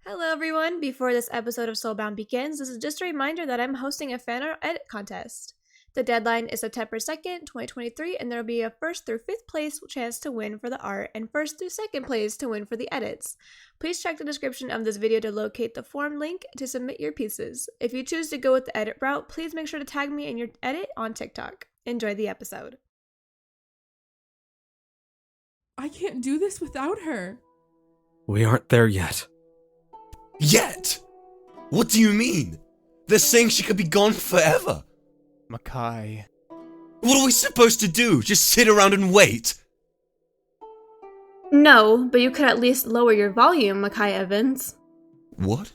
Hello everyone, before this episode of Soulbound begins, this is just a reminder that I'm hosting a FANART edit contest. The deadline is September 2nd, 2023, and there will be a 1st through 5th place chance to win for the art, and 1st through 2nd place to win for the edits. Please check the description of this video to locate the form link to submit your pieces. If you choose to go with the edit route, please make sure to tag me in your edit on TikTok. Enjoy the episode. I can't do this without her. We aren't there yet. Yet? What do you mean? They're saying she could be gone forever. Makai. What are we supposed to do? Just sit around and wait? No, but you could at least lower your volume, Makai Evans. What?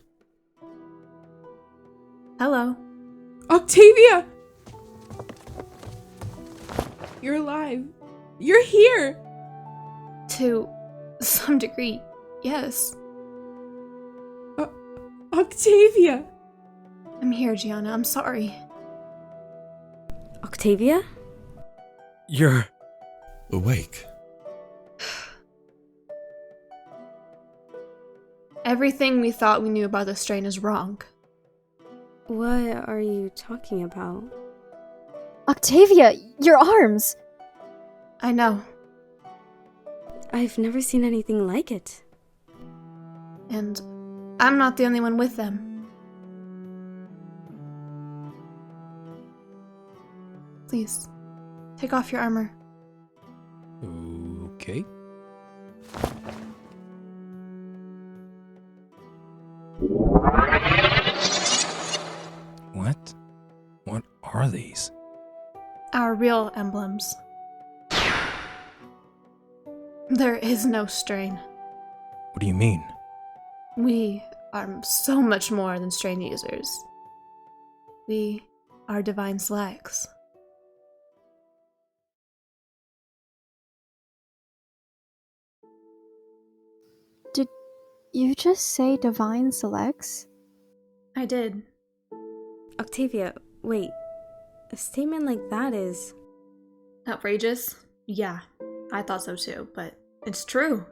Hello. Octavia! You're alive. You're here! To some degree, yes. Octavia! I'm here, Gianna. I'm sorry. Octavia? You're... Awake. Everything we thought we knew about the strain is wrong. What are you talking about? Octavia, your arms! I know, I've never seen anything like it. and I'm not the only one with them. Please, take off your armor. Okay. What? What are these? Our real emblems. There is no strain. What do you mean? We are so much more than strain users. We are divine selects. Did you just say divine selects? I did. Octavia, wait. A statement like that is... Outrageous? Yeah, I thought so too, but it's true.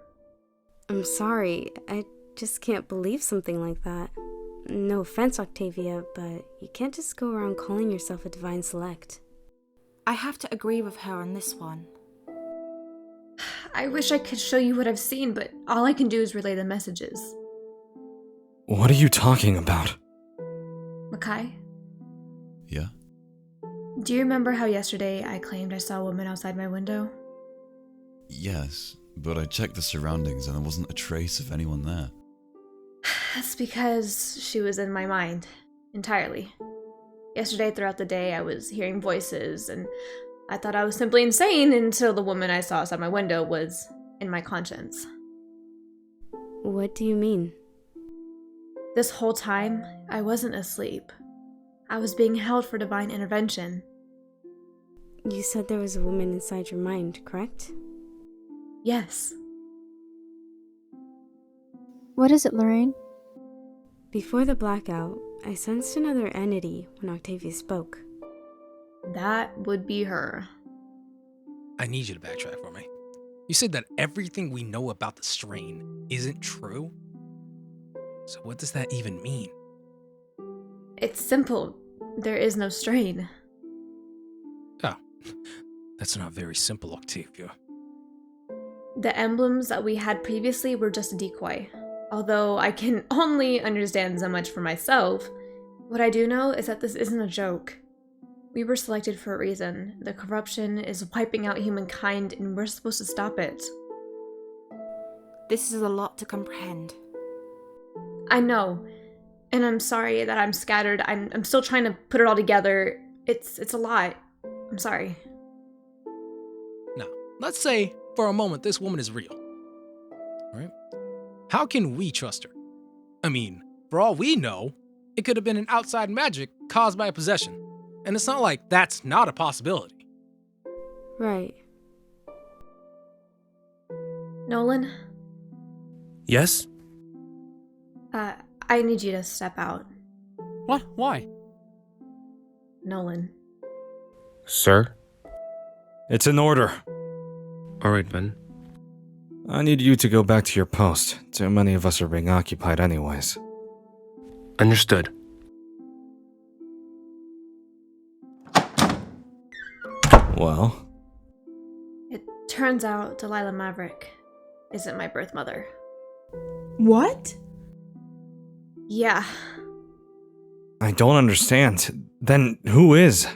I'm sorry, I just can't believe something like that. No offense, Octavia, but you can't just go around calling yourself a divine select. I have to agree with her on this one. I wish I could show you what I've seen, but all I can do is relay the messages. What are you talking about? Makai, Yeah? do you remember how yesterday I claimed I saw a woman outside my window? Yes, but I checked the surroundings and there wasn't a trace of anyone there. That's because she was in my mind, entirely. Yesterday throughout the day I was hearing voices, and I thought I was simply insane until the woman I saw outside my window was in my conscience. What do you mean? This whole time, I wasn't asleep. I was being held for divine intervention. You said there was a woman inside your mind, correct? Yes. What is it, Lorraine? Before the blackout, I sensed another entity when Octavia spoke. That would be her. I need you to backtrack for me. You said that everything we know about the strain isn't true? So what does that even mean? It's simple. There is no strain. Oh, that's not very simple, Octavia. The emblems that we had previously were just a decoy. Although I can only understand so much for myself, what I do know is that this isn't a joke. We were selected for a reason. The corruption is wiping out humankind, and we're supposed to stop it. This is a lot to comprehend. I know, and I'm sorry that I'm scattered. I'm still trying to put it all together. It's a lot. I'm sorry. Now, let's say for a moment this woman is real. Right? How can we trust her? I mean, for all we know, it could have been an outside magic caused by a possession. And it's not like that's not a possibility. Right. Nolan? Yes? I need you to step out. What? Why? Nolan. Sir? It's an order. Alright, Ben. I need you to go back to your post. Too many of us are being occupied anyways. Understood. Well? It turns out Delilah Maverick isn't my birth mother. What? Yeah. I don't understand. Then who is?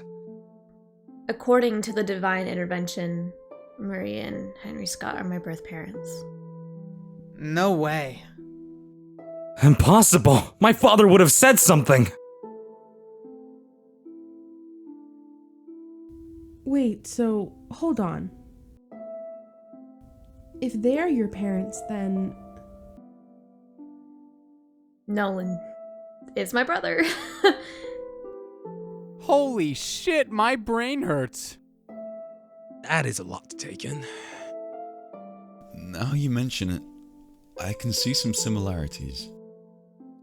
According to the divine intervention, Marie and Henry Scott are my birth parents. No way. Impossible! My father would have said something! Wait, so hold on. If they are your parents, then Nolan is my brother. Holy shit, my brain hurts. That is a lot to take in. Now you mention it, I can see some similarities.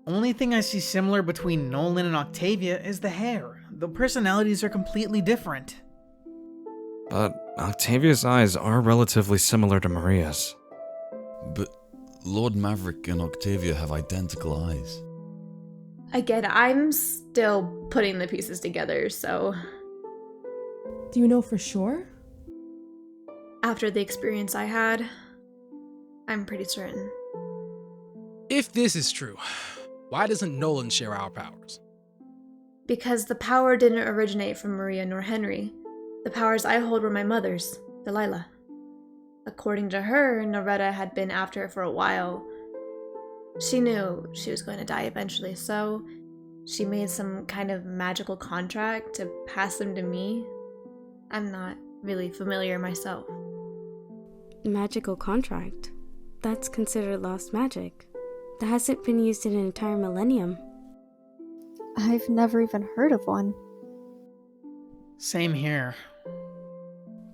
Only thing I see similar between Nolan and Octavia is the hair. The personalities are completely different. But Octavia's eyes are relatively similar to Maria's. But Lord Maverick and Octavia have identical eyes. Again, I'm still putting the pieces together, so do you know for sure? after the experience I had, I'm pretty certain. If this is true, why doesn't Nolan share our powers? Because the power didn't originate from Maria nor Henry. The powers I hold were my mother's, Delilah. According to her, Noretta had been after her for a while. She knew she was going to die eventually, so she made some kind of magical contract to pass them to me. I'm not really familiar myself. Magical contract? That's considered lost magic. That hasn't been used in an entire millennium. I've never even heard of one. Same here.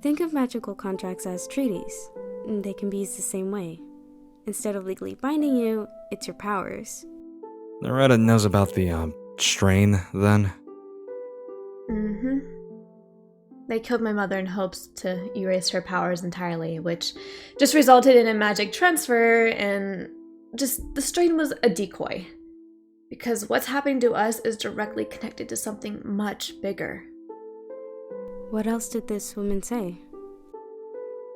Think of magical contracts as treaties. They can be used the same way. Instead of legally binding you, it's your powers. Noretta knows about the, strain, then? Mm-hmm. They killed my mother in hopes to erase her powers entirely, which just resulted in a magic transfer, and just the strain was a decoy. Because what's happening to us is directly connected to something much bigger. What else did this woman say?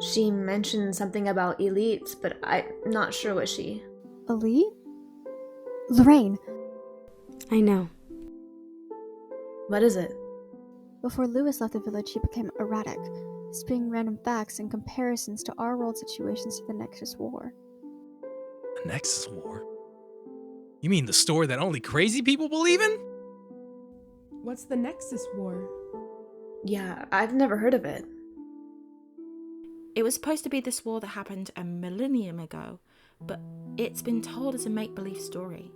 She mentioned something about elites, but I'm not sure what she... Elite? Lorraine, I know. What is it? before Lewis left the village, he became erratic, spewing random facts and comparisons to our world situations to the Nexus War. A Nexus War? You mean the story that only crazy people believe in? What's the Nexus War? Yeah, I've never heard of it. It was supposed to be this war that happened a millennium ago, but it's been told as a make-believe story.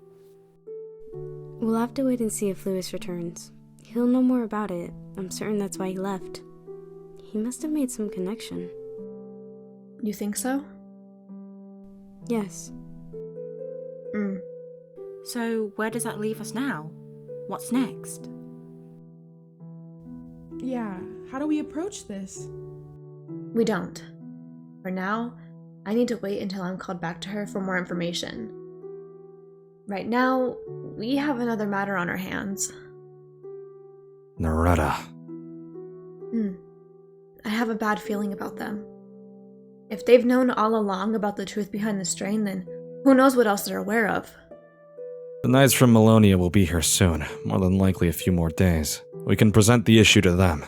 We'll have to wait and see if Lewis returns. He'll know more about it. I'm certain that's why he left. He must have made some connection. You think so? Yes. So where does that leave us now? What's next? Yeah, how do we approach this? We don't. For now, I need to wait until I'm called back to her for more information. Right now, we have another matter on our hands. Noretta. I have a bad feeling about them. If they've known all along about the truth behind the strain, then who knows what else they're aware of. The Knights from Melonia will be here soon, more than likely a few more days. We can present the issue to them.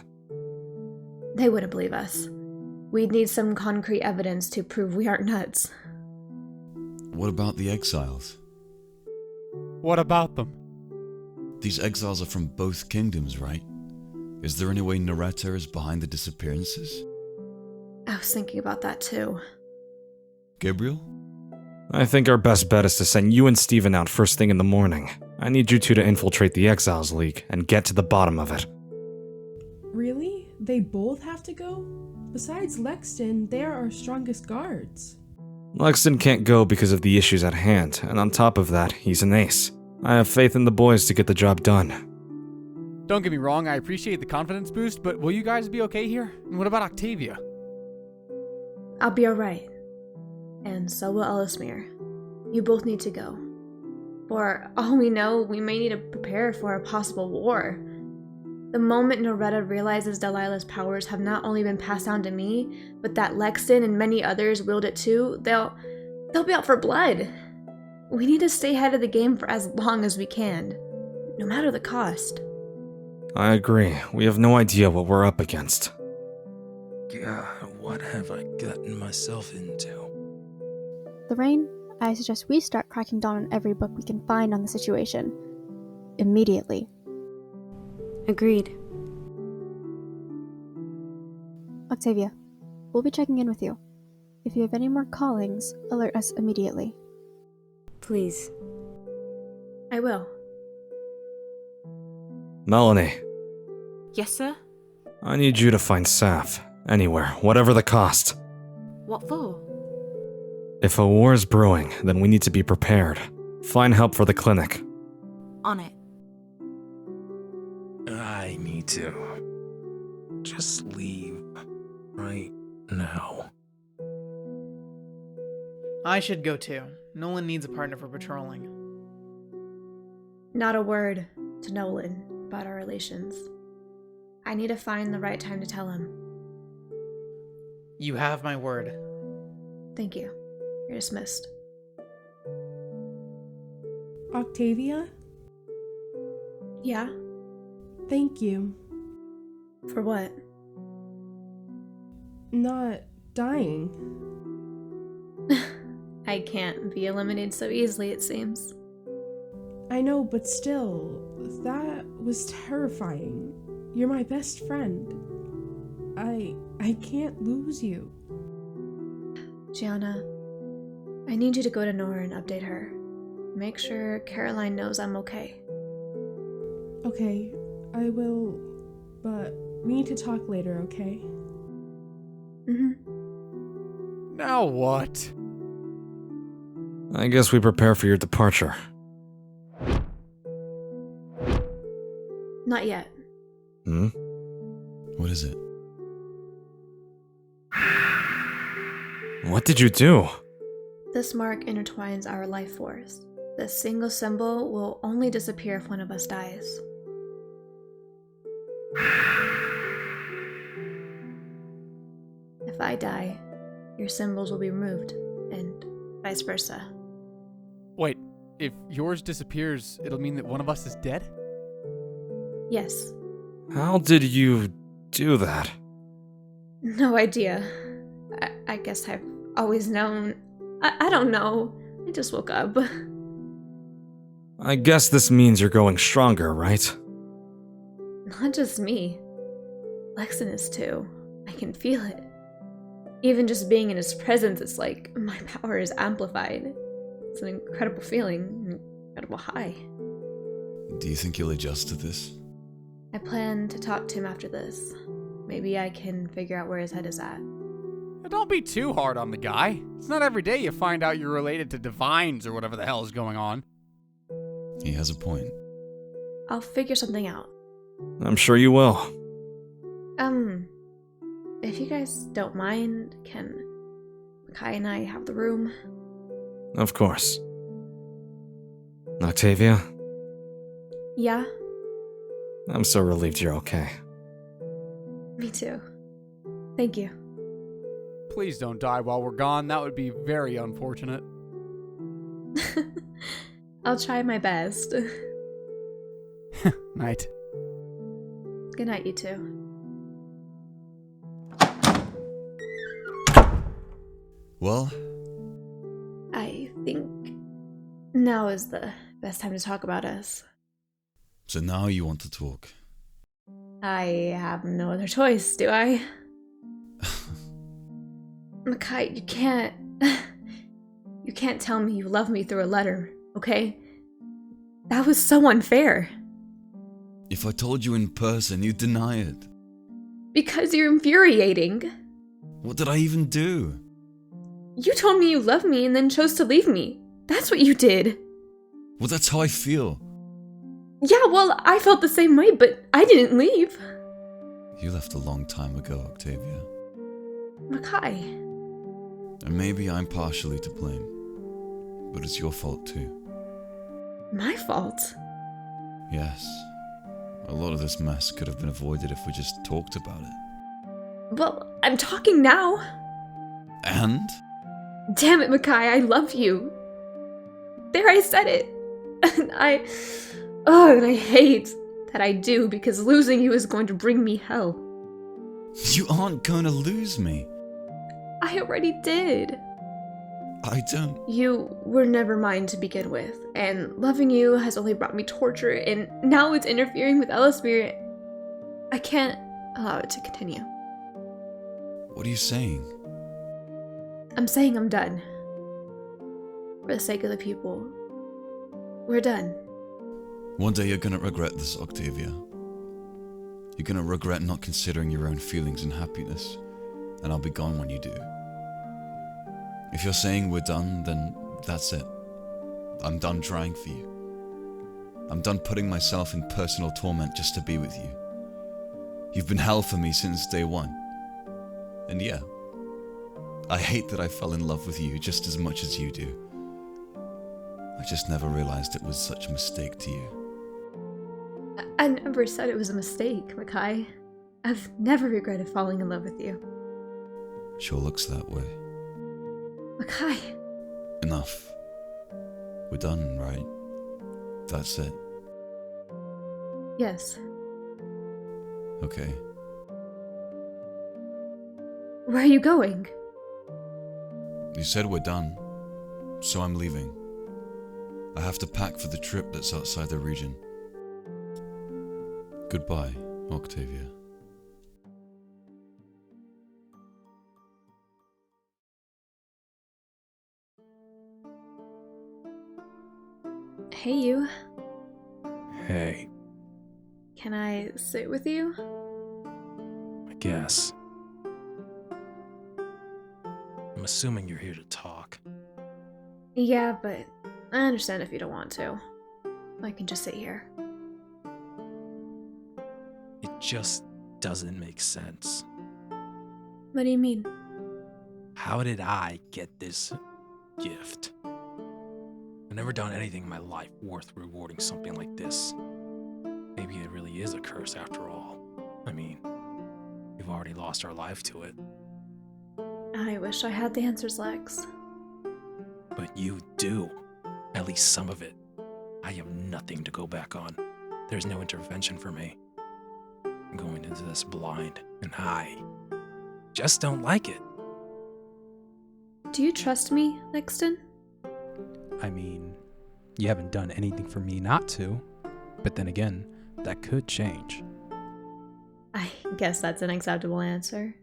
They wouldn't believe us. We'd need some concrete evidence to prove we aren't nuts. What about the exiles? What about them? These exiles are from both kingdoms, right? Is there any way Noretta is behind the disappearances? I was thinking about that too. Gabriel? I think our best bet is to send you and Steven out first thing in the morning. I need you two to infiltrate the Exiles League and get to the bottom of it. Really? They both have to go? Besides Lexton, they are our strongest guards. Lexington can't go because of the issues at hand, and on top of that, he's an ace. I have faith in the boys to get the job done. Don't get me wrong, I appreciate the confidence boost, but will you guys be okay here? And what about Octavia? I'll be alright. and so will Ellesmere. You both need to go. For all we know, we may need to prepare for a possible war. The moment Noretta realizes Delilah's powers have not only been passed down to me, but that Lexton and many others wield it too, they'll be out for blood. We need to stay ahead of the game for as long as we can, no matter the cost. I agree. We have no idea what we're up against. God, what have I gotten myself into? Lorraine, I suggest we start cracking down on every book we can find on the situation. Immediately. Agreed. Octavia, we'll be checking in with you. If you have any more callings, alert us immediately. Please. I will. Melanie, Yes, sir? I need you to find Saf. Anywhere, whatever the cost. What for? If a war is brewing, then we need to be prepared. Find help for the clinic. On it. I need to just leave right now. I should go too. Nolan needs a partner for patrolling. Not a word to Nolan about our relations. I need to find the right time to tell him. You have my word. Thank you. You're dismissed. Octavia? Yeah? Thank you. For what? Not dying. I can't be eliminated so easily, it seems. I know, but still, that was terrifying. You're my best friend. I can't lose you. Gianna, I need you to go to Nora and update her. Make sure Caroline knows I'm okay. Okay, I will, but we need to talk later, okay? Now what? I guess we prepare for your departure. Not yet. What is it? What did you do? This mark intertwines our life force. This single symbol will only disappear if one of us dies. If I die, your symbols will be removed, and vice versa. Wait, if yours disappears, it'll mean that one of us is dead? Yes. How did you do that? No idea. I guess I've always known. I don't know. I just woke up. I guess this means you're going stronger, right? Not just me. Lexington is too. I can feel it. Even just being in his presence, it's like my power is amplified. It's an incredible feeling, an incredible high. Do you think you'll adjust to this? I plan to talk to him after this. Maybe I can figure out where his head is at. Don't be too hard on the guy. It's not every day you find out you're related to divines or whatever the hell is going on. He has a point. I'll figure something out. I'm sure you will. If you guys don't mind, can Makai and I have the room? Of course. Octavia? Yeah? I'm so relieved you're okay. Me too. Thank you. Please don't die while we're gone. That would be very unfortunate. I'll try my best. Night. Good night, you two. Well? I think now is the best time to talk about us. So now you want to talk? I have no other choice, do I? Makai, you can't... You can't tell me you love me through a letter, okay? That was so unfair. If I told you in person, you'd deny it. Because you're infuriating. What did I even do? You told me you loved me and then chose to leave me. That's what you did. Well, that's how I feel. Yeah, well, I felt the same way, but I didn't leave. You left a long time ago, Octavia. Makai. And maybe I'm partially to blame. But it's your fault too. My fault? Yes. A lot of this mess could have been avoided if we just talked about it. Well, I'm talking now. And? Damn it, Makai, I love you. There, I said it. And I hate that I do, because losing you is going to bring me hell. You aren't gonna lose me. I already did. I don't. You were never mine to begin with, and loving you has only brought me torture, and now it's interfering with Ellesmere. I can't allow it to continue. What are you saying? I'm saying I'm done. For the sake of the people. We're done. One day you're gonna regret this, Octavia. You're gonna regret not considering your own feelings and happiness, and I'll be gone when you do. If you're saying we're done, then that's it. I'm done trying for you. I'm done putting myself in personal torment just to be with you. You've been hell for me since day one. And yeah, I hate that I fell in love with you just as much as you do. I just never realized it was such a mistake to you. I never said it was a mistake, Makai. I've never regretted falling in love with you. Sure looks that way. Makai. Enough. We're done, right? That's it. Yes. Okay. Where are you going? You said we're done, so I'm leaving. I have to pack for the trip that's outside the region. Goodbye, Octavia. Hey, you. Hey, Can I sit with you? I guess. I'm assuming you're here to talk. Yeah, but I understand if you don't want to. I can just sit here. It just doesn't make sense. What do you mean? How did I get this gift? I've never done anything in my life worth rewarding something like this. Maybe it really is a curse after all. I mean, we've already lost our life to it. I wish I had the answers, Lex. But you do. At least some of it. I have nothing to go back on. There's no intervention for me. I'm going into this blind, and I just don't like it. Do you trust me, Lexton? I mean, you haven't done anything for me not to. But then again, that could change. I guess that's an acceptable answer.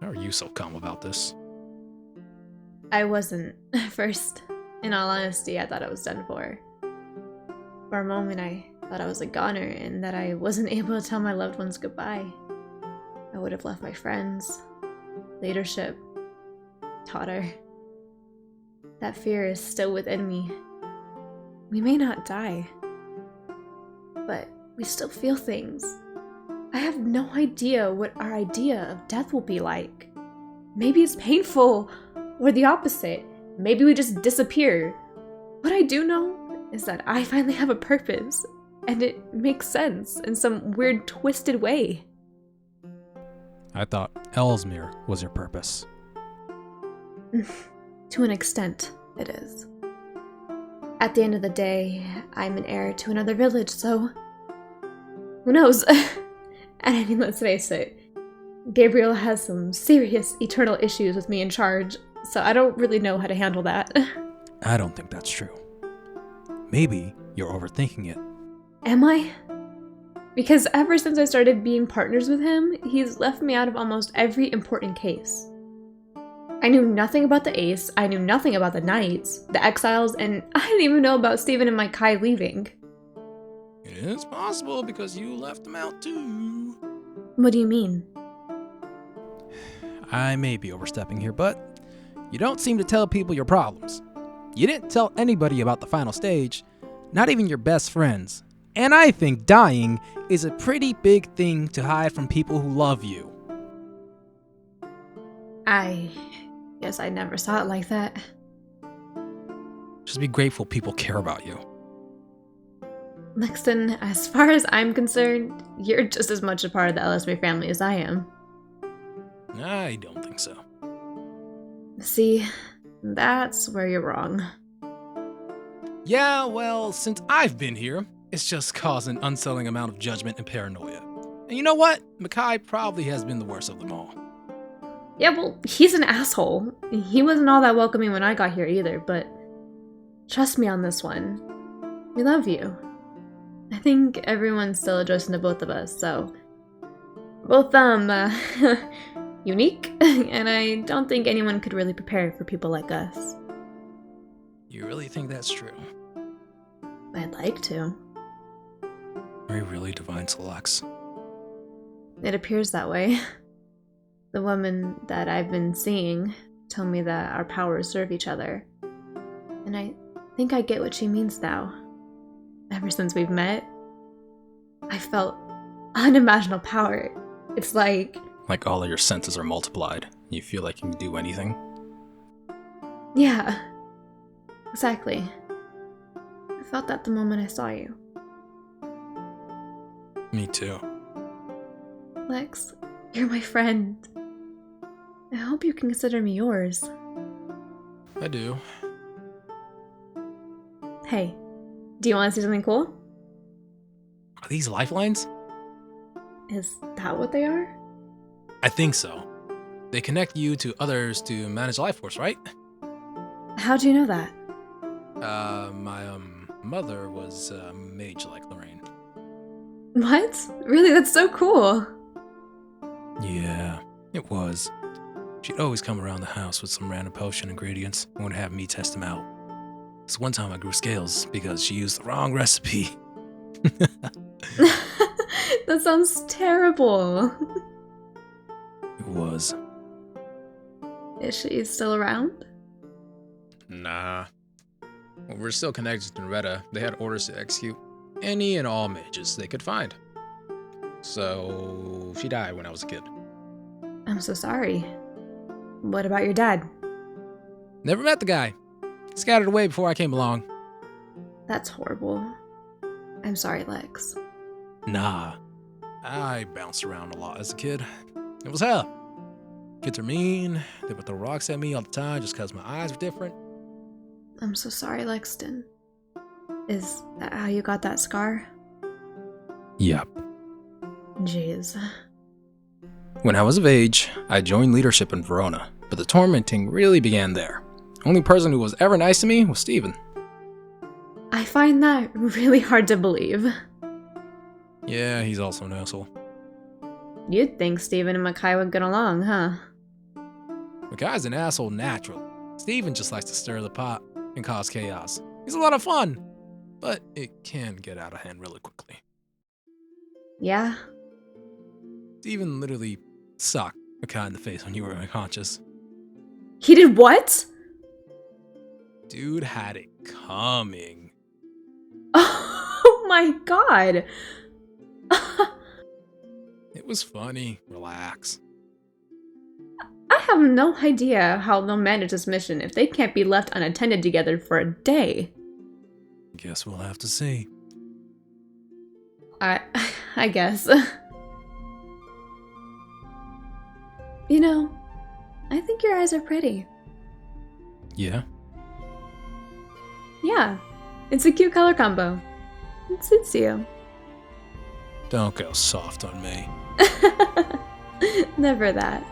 How are you so calm about this? I wasn't. First, in all honesty, I thought I was done for. For a moment, I thought I was a goner and that I wasn't able to tell my loved ones goodbye. I would have left my friends, leadership, daughter. That fear is still within me. We may not die, but we still feel things. I have no idea what our idea of death will be like. Maybe it's painful, or the opposite. Maybe we just disappear. What I do know is that I finally have a purpose, and it makes sense in some weird, twisted way. I thought Ellesmere was your purpose. To an extent, it is. At the end of the day, I'm an heir to another village, so who knows? And I mean, let's face it, Gabriel has some serious eternal issues with me in charge, so I don't really know how to handle that. I don't think that's true. Maybe you're overthinking it. Am I? Because ever since I started being partners with him, he's left me out of almost every important case. I knew nothing about the Ace, I knew nothing about the Knights, the Exiles, and I didn't even know about Stephen and Makai leaving. It is possible because you left them out too. What do you mean? I may be overstepping here, but you don't seem to tell people your problems. You didn't tell anybody about the final stage, not even your best friends. And I think dying is a pretty big thing to hide from people who love you. I Guess I never saw it like that. Just be grateful people care about you. Lexton, as far as I'm concerned, you're just as much a part of the LSB family as I am. I don't think so. See, that's where you're wrong. Yeah, well, since I've been here, it's just caused an unsettling amount of judgment and paranoia. And you know what? Makai probably has been the worst of them all. Yeah, well, he's an asshole. He wasn't all that welcoming when I got here either, but trust me on this one. We love you. I think everyone's still adjusting to both of us, so both unique, and I don't think anyone could really prepare for people like us. You really think that's true? I'd like to. Are you really divine selects? It appears that way. The woman that I've been seeing told me that our powers serve each other, and I think I get what she means now. Ever since we've met, I felt unimaginable power. It's like all of your senses are multiplied. You feel like you can do anything? Yeah, exactly. I felt that the moment I saw you. Me too. Lex, you're my friend. I hope you can consider me yours. I do. Hey, do you want to see something cool? Are these lifelines? Is that what they are? I think so. They connect you to others to manage life force, right? How'd you know that? My mother was a mage like Lorraine. What? Really? That's so cool. Yeah, it was. She'd always come around the house with some random potion ingredients and would have me test them out. So one time I grew scales because she used the wrong recipe. That sounds terrible. It was. Is she still around? Nah. Well, we're still connected to Retta. They had orders to execute any and all mages they could find. So she died when I was a kid. I'm so sorry. What about your dad? Never met the guy. Scattered away before I came along. That's horrible. I'm sorry, Lex. Nah. I bounced around a lot as a kid. It was hell. Kids are mean. They would throw rocks at me all the time just because my eyes were different. I'm so sorry, Lexton. Is that how you got that scar? Yep. Jeez. When I was of age, I joined leadership in Verona, but the tormenting really began there. Only person who was ever nice to me was Steven. I find that really hard to believe. Yeah, he's also an asshole. You'd think Steven and Makai would get along, huh? Makai's an asshole natural. Steven just likes to stir the pot and cause chaos. He's a lot of fun, but it can get out of hand really quickly. Yeah? Steven literally socked Makai in the face when you were unconscious. He did what? Dude had it coming. Oh my god! It was funny. Relax. I have no idea how they'll manage this mission if they can't be left unattended together for a day. Guess we'll have to see. I guess. You know, I think your eyes are pretty. Yeah? Yeah, it's a cute color combo. It suits you. Don't go soft on me. Never that.